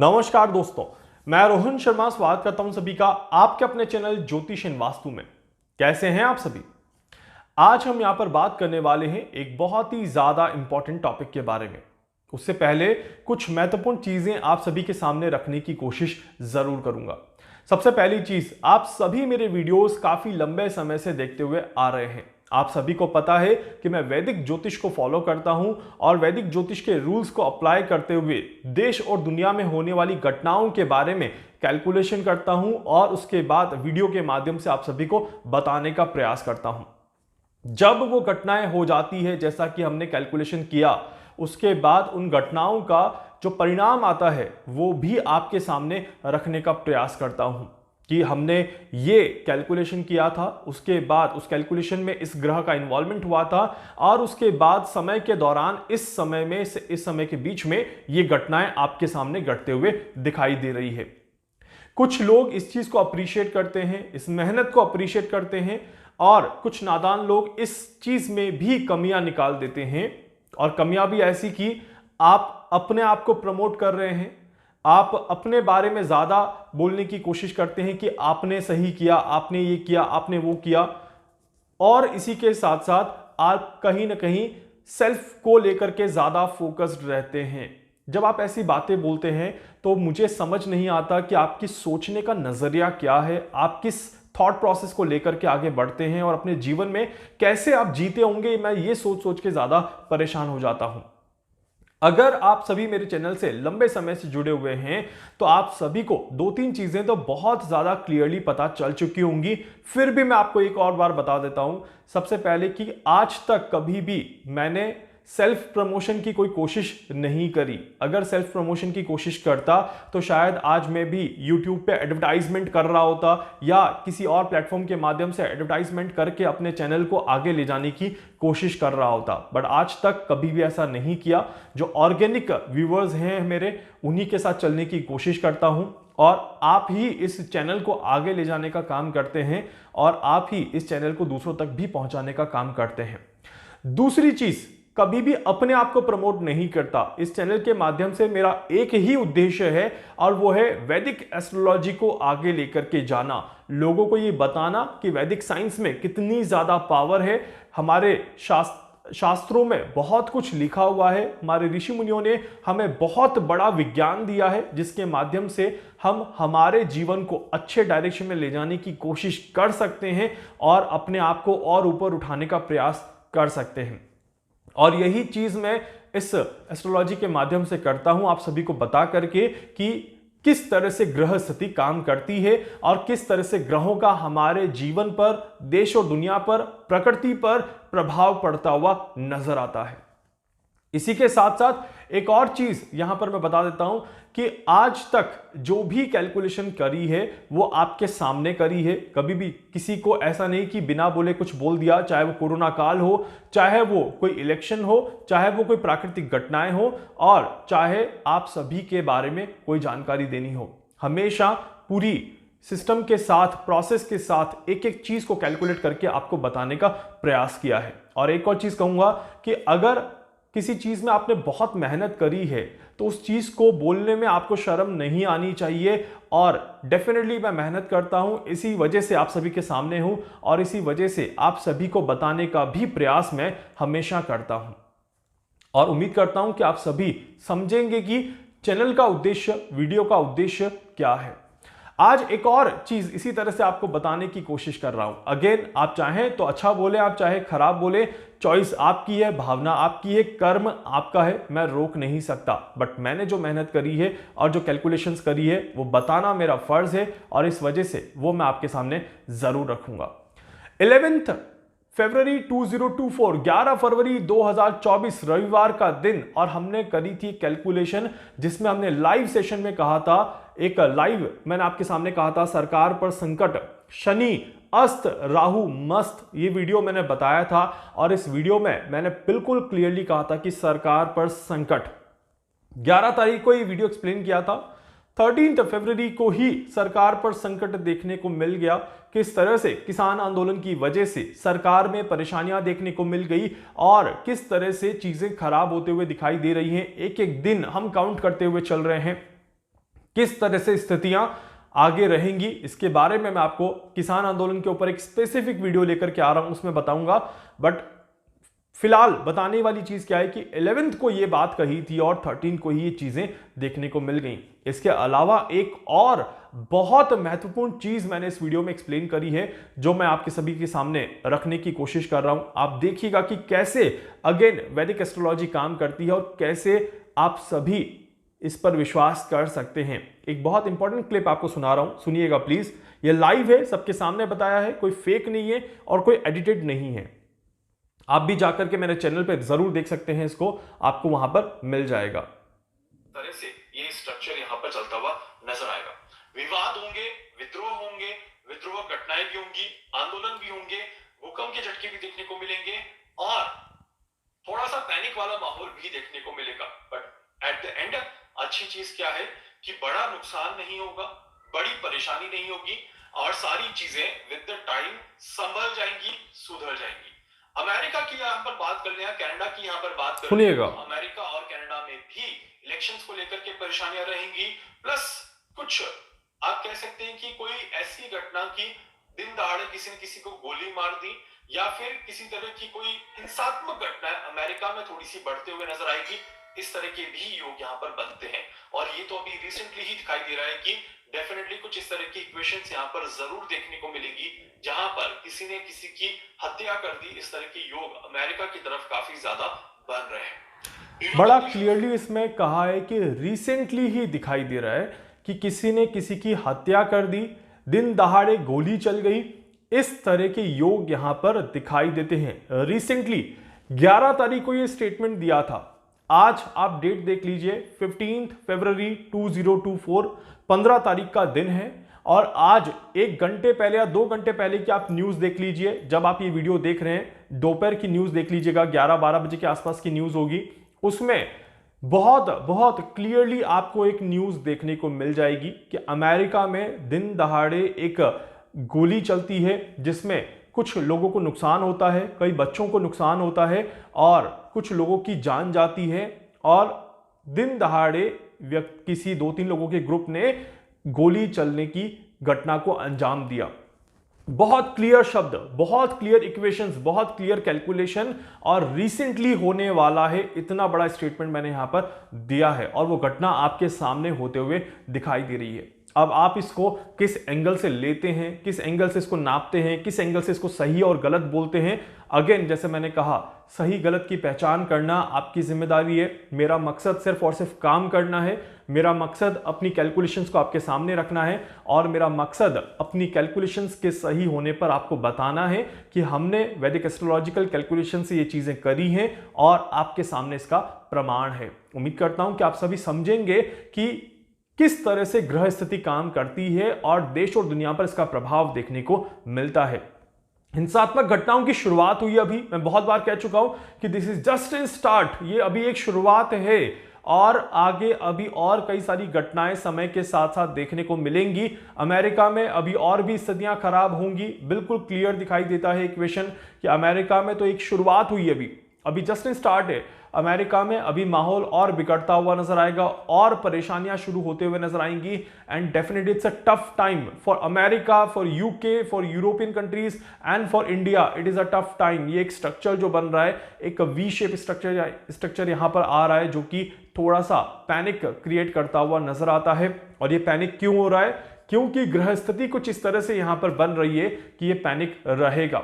नमस्कार दोस्तों, मैं रोहन शर्मा स्वागत करता हूं सभी का आपके अपने चैनल ज्योतिष एंड वास्तु में। कैसे हैं आप सभी? आज हम यहां पर बात करने वाले हैं एक बहुत ही ज्यादा इंपॉर्टेंट टॉपिक के बारे में। उससे पहले कुछ महत्वपूर्ण चीजें आप सभी के सामने रखने की कोशिश जरूर करूंगा। सबसे पहली चीज, आप सभी मेरे वीडियोस काफी लंबे समय से देखते हुए आ रहे हैं। आप सभी को पता है कि मैं वैदिक ज्योतिष को फॉलो करता हूं और वैदिक ज्योतिष के रूल्स को अप्लाई करते हुए देश और दुनिया में होने वाली घटनाओं के बारे में कैलकुलेशन करता हूं और उसके बाद वीडियो के माध्यम से आप सभी को बताने का प्रयास करता हूं। जब वो घटनाएं हो जाती है जैसा कि हमने कैलकुलेशन किया, उसके बाद उन घटनाओं का जो परिणाम आता है वो भी आपके सामने रखने का प्रयास करता हूं कि हमने ये कैलकुलेशन किया था, उसके बाद उस कैलकुलेशन में इस ग्रह का इन्वॉल्वमेंट हुआ था और उसके बाद समय के दौरान इस समय में से इस समय के बीच में ये घटनाएं आपके सामने घटते हुए दिखाई दे रही है। कुछ लोग इस चीज को अप्रिशिएट करते हैं, इस मेहनत को अप्रिशिएट करते हैं और कुछ नादान लोग इस चीज में भी कमियां निकाल देते हैं। और कमियां भी ऐसी कि आप अपने आप को प्रमोट कर रहे हैं, आप अपने बारे में ज्यादा बोलने की कोशिश करते हैं कि आपने सही किया, आपने ये किया, आपने वो किया। और इसी के साथ साथ आप कहीं ना कहीं सेल्फ को लेकर के ज्यादा फोकस्ड रहते हैं। जब आप ऐसी बातें बोलते हैं तो मुझे समझ नहीं आता कि आपकी सोचने का नजरिया क्या है, आप किस थॉट प्रोसेस को लेकर के आगे बढ़ते हैं और अपने जीवन में कैसे आप जीते होंगे। मैं ये सोच सोच के ज्यादा परेशान हो जाता हूं। अगर आप सभी मेरे चैनल से लंबे समय से जुड़े हुए हैं तो आप सभी को दो तीन चीजें तो बहुत ज्यादा क्लियरली पता चल चुकी होंगी, फिर भी मैं आपको एक और बार बता देता हूं। सबसे पहले कि आज तक कभी भी मैंने सेल्फ प्रमोशन की कोई कोशिश नहीं करी। अगर सेल्फ प्रमोशन की कोशिश करता तो शायद आज मैं भी YouTube पे एडवर्टाइजमेंट कर रहा होता या किसी और प्लेटफॉर्म के माध्यम से एडवर्टाइजमेंट करके अपने चैनल को आगे ले जाने की कोशिश कर रहा होता। बट आज तक कभी भी ऐसा नहीं किया। जो ऑर्गेनिक व्यूअर्स हैं मेरे, उन्हीं के साथ चलने की कोशिश करता हूं और आप ही इस चैनल को आगे ले जाने का काम करते हैं और आप ही इस चैनल को दूसरों तक भी पहुंचाने का काम करते हैं। दूसरी चीज, कभी भी अपने आप को प्रमोट नहीं करता। इस चैनल के माध्यम से मेरा एक ही उद्देश्य है और वो है वैदिक एस्ट्रोलॉजी को आगे लेकर के जाना, लोगों को ये बताना कि वैदिक साइंस में कितनी ज्यादा पावर है। हमारे शास्त्रों में बहुत कुछ लिखा हुआ है, हमारे ऋषि मुनियों ने हमें बहुत बड़ा विज्ञान दिया है जिसके माध्यम से हम हमारे जीवन को अच्छे डायरेक्शन में ले जाने की कोशिश कर सकते हैं और अपने आप को और ऊपर उठाने का प्रयास कर सकते हैं। और यही चीज मैं इस एस्ट्रोलॉजी के माध्यम से करता हूं, आप सभी को बता करके कि किस तरह से ग्रह स्थिति काम करती है और किस तरह से ग्रहों का हमारे जीवन पर, देश और दुनिया पर, प्रकृति पर प्रभाव पड़ता हुआ नजर आता है। इसी के साथ साथ एक और चीज यहां पर मैं बता देता हूं कि आज तक जो भी कैलकुलेशन करी है वो आपके सामने करी है। कभी भी किसी को ऐसा नहीं कि बिना बोले कुछ बोल दिया, चाहे वो कोरोना काल हो, चाहे वो कोई इलेक्शन हो, चाहे वो कोई प्राकृतिक घटनाएं हो और चाहे आप सभी के बारे में कोई जानकारी देनी हो। हमेशा पूरी सिस्टम के साथ, प्रोसेस के साथ एक एक चीज को कैलकुलेट करके आपको बताने का प्रयास किया है। और एक और चीज कहूंगा कि अगर किसी चीज में आपने बहुत मेहनत करी है तो उस चीज को बोलने में आपको शर्म नहीं आनी चाहिए। और डेफिनेटली मैं मेहनत करता हूं, इसी वजह से आप सभी के सामने हूं और इसी वजह से आप सभी को बताने का भी प्रयास मैं हमेशा करता हूं। और उम्मीद करता हूं कि आप सभी समझेंगे कि चैनल का उद्देश्य, वीडियो का उद्देश्य क्या है। आज एक और चीज इसी तरह से आपको बताने की कोशिश कर रहा हूं। अगेन, आप चाहें तो अच्छा बोले, आप चाहे खराब बोले, चॉइस आपकी है, भावना आपकी है, कर्म आपका है, मैं रोक नहीं सकता। बट मैंने जो मेहनत करी है और जो कैलकुलेशंस करी है वो बताना मेरा फर्ज है और इस वजह से वो मैं आपके सामने जरूर रखूंगा। 11 फरवरी 2024, 11 फरवरी 2024 रविवार का दिन, और हमने करी थी कैलकुलेशन जिसमें हमने लाइव सेशन में कहा था, एक लाइव मैंने आपके सामने कहा था, सरकार पर संकट, शनि अस्त, राहु मस्त, ये वीडियो मैंने बताया था। और इस वीडियो में मैंने बिल्कुल क्लियरली कहा था कि सरकार पर संकट। 11 तारीख को ये वीडियो एक्सप्लेन किया था। 13 फरवरी को ही सरकार पर संकट देखने को मिल गया। किस तरह से किसान आंदोलन की वजह से सरकार में परेशानियां देखने को मिल गई और किस तरह से चीजें खराब होते हुए दिखाई दे रही हैं। एक एक दिन हम काउंट करते हुए चल रहे हैं। किस तरह से स्थितियां आगे रहेंगी, इसके बारे में मैं आपको किसान आंदोलन के ऊपर एक स्पेसिफिक वीडियो लेकर के आ रहा हूं, उसमें बताऊंगा। बट फिलहाल बताने वाली चीज क्या है कि 11th को ये बात कही थी और 13 को ही ये चीजें देखने को मिल गई। इसके अलावा एक और बहुत महत्वपूर्ण चीज मैंने इस वीडियो में एक्सप्लेन करी है, जो मैं आपके सभी के सामने रखने की कोशिश कर रहा हूं। आप देखिएगा कि कैसे अगेन वैदिक एस्ट्रोलॉजी काम करती है और कैसे आप सभी इस पर विश्वास कर सकते हैं। एक बहुत इंपॉर्टेंट क्लिप आपको सुना रहा हूं, सुनिएगा प्लीज। ये लाइव है, सबके सामने बताया है, कोई फेक नहीं है और कोई एडिटेड नहीं है। आप भी जाकर के मेरे चैनल पे जरूर देख सकते हैं, इसको आपको वहां पर मिल जाएगा। तरह से ये स्ट्रक्चर यहाँ पर चलता हुआ नजर आएगा। विवाद होंगे, विद्रोह घटनाएं भी होंगी, आंदोलन भी होंगे, भूकंप के झटके भी देखने को मिलेंगे और थोड़ा सा पैनिक वाला माहौल भी देखने को मिलेगा। बट एट द एंड अच्छी चीज क्या है कि बड़ा नुकसान नहीं होगा, बड़ी परेशानी नहीं होगी और सारी चीजें विद द टाइम संभल जाएंगी, सुधर जाएंगी। अमेरिका की यहाँ पर बात कर लें, कनाडा की यहाँ पर बात कर लें, अमेरिका और कनाडा में भी इलेक्शंस को लेकर के परेशानियां रहेंगी। प्लस कुछ आप कह सकते हैं कि कोई ऐसी घटना की दिन दहाड़े किसी ने किसी को गोली मार दी या फिर किसी तरह की कोई हिंसात्मक घटना अमेरिका में थोड़ी सी बढ़ते हुए नजर आएगी। इस तरह के भी योग यहाँ पर बनते हैं और ये तो अभी रिसेंटली ही दिखाई दे रहा है कि डेफिनेटली कुछ इस तरह की इक्वेशंस यहाँ पर जरूर देखने को मिलेगी, जहां पर किसी ने किसी की हत्या कर दी। इस तरह के योग अमेरिका की तरफ काफी ज्यादा बन रहे हैं। बड़ा क्लियरली इसमें कहा है कि रिसेंटली ही दिखाई दे रहा है कि किसी ने किसी की हत्या कर दी, दिन दहाड़े गोली चल गई। इस तरह के योग यहां पर दिखाई देते हैं। रिसेंटली 11 तारीख को यह स्टेटमेंट दिया था। आज आप डेट देख लीजिए, 15 फरवरी 2024, 15 तारीख का दिन है और आज 1 घंटे पहले या 2 घंटे पहले की आप न्यूज देख लीजिए। जब आप ये वीडियो देख रहे हैं, दोपहर की न्यूज देख लीजिएगा, 11-12 बजे के आसपास की न्यूज होगी। उसमें बहुत क्लियरली आपको एक न्यूज देखने को मिल जाएगी कि अमेरिका में दिन दहाड़े एक गोली चलती है, जिसमें कुछ लोगों को नुकसान होता है, कई बच्चों को नुकसान होता है और कुछ लोगों की जान जाती है। और दिन दहाड़े किसी 2-3 लोगों के ग्रुप ने गोली चलने की घटना को अंजाम दिया। बहुत क्लियर शब्द, बहुत क्लियर इक्वेशंस, बहुत क्लियर कैलकुलेशन और रिसेंटली होने वाला है, इतना बड़ा स्टेटमेंट मैंने यहां पर दिया है और वो घटना आपके सामने होते हुए दिखाई दे रही है। अब आप इसको किस एंगल से लेते हैं, किस एंगल से इसको नापते हैं, किस एंगल से इसको सही और गलत बोलते हैं, अगेन जैसे मैंने कहा, सही गलत की पहचान करना आपकी जिम्मेदारी है। मेरा मकसद सिर्फ और सिर्फ काम करना है। मेरा मकसद अपनी कैलकुलेशंस को आपके सामने रखना है और मेरा मकसद अपनी कैलकुलेशंस के सही होने पर आपको बताना है कि हमने वैदिक एस्ट्रोलॉजिकल कैलकुलेशन से ये चीजें करी हैं और आपके सामने इसका प्रमाण है। उम्मीद करता हूं कि आप सभी समझेंगे कि किस तरह से ग्रह स्थिति काम करती है और देश और दुनिया पर इसका प्रभाव देखने को मिलता है। हिंसात्मक घटनाओं की शुरुआत हुई, अभी मैं बहुत बार कह चुका हूं कि this is just in start, ये अभी एक शुरुआत है और आगे अभी और कई सारी घटनाएं समय के साथ साथ देखने को मिलेंगी। अमेरिका में अभी और भी स्थितियां खराब होंगी। बिल्कुल क्लियर दिखाई देता है इक्वेशन कि अमेरिका में तो एक शुरुआत हुई, अभी जस्ट इन स्टार्ट है। अमेरिका में अभी माहौल और बिगड़ता हुआ नजर आएगा और परेशानियां शुरू होते हुए नजर आएंगी। And definitely it's a tough time for America, for UK, for European countries and for India. It is a tough time. ये एक स्ट्रक्चर जो बन रहा है, एक वी शेप स्ट्रक्चर यहां पर आ रहा है, जो कि थोड़ा सा पैनिक क्रिएट करता हुआ नजर आता है। और ये पैनिक क्यों हो रहा है? क्योंकि ग्रह स्थिति कुछ इस तरह से यहां पर बन रही है कि ये पैनिक रहेगा।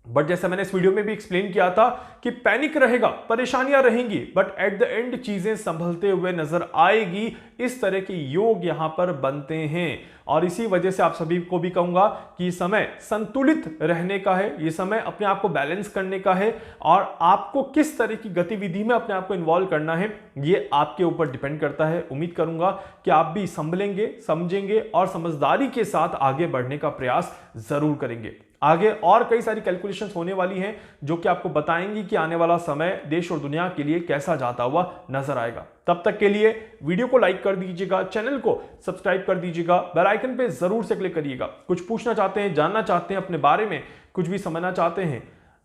बट जैसा मैंने इस वीडियो में भी एक्सप्लेन किया था कि पैनिक रहेगा, परेशानियां रहेंगी, बट एट द एंड चीजें संभलते हुए नजर आएगी। इस तरह के योग यहां पर बनते हैं और इसी वजह से आप सभी को भी कहूंगा कि ये समय संतुलित रहने का है, ये समय अपने आप को बैलेंस करने का है और आपको किस तरह की गतिविधि में अपने आप को इन्वॉल्व करना है, ये आपके ऊपर डिपेंड करता है। उम्मीद करूंगा कि आप भी संभलेंगे, समझेंगे और समझदारी के साथ आगे बढ़ने का प्रयास जरूर करेंगे। आगे और कई सारी कैलकुलेशंस होने वाली हैं जो कि आपको बताएंगी कि आने वाला समय देश और दुनिया के लिए कैसा जाता हुआ नजर आएगा। तब तक के लिए वीडियो को लाइक कर दीजिएगा, चैनल को सब्सक्राइब कर दीजिएगा, बेल आइकन पे जरूर से क्लिक करिएगा। कुछ पूछना चाहते हैं, जानना चाहते हैं, अपने बारे में कुछ भी समझना चाहते हैं,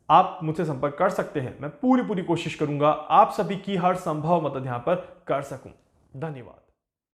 आप मुझसे संपर्क कर सकते हैं। मैं पूरी कोशिश करूंगा आप सभी की हर संभव मदद यहां पर कर सकूं। धन्यवाद।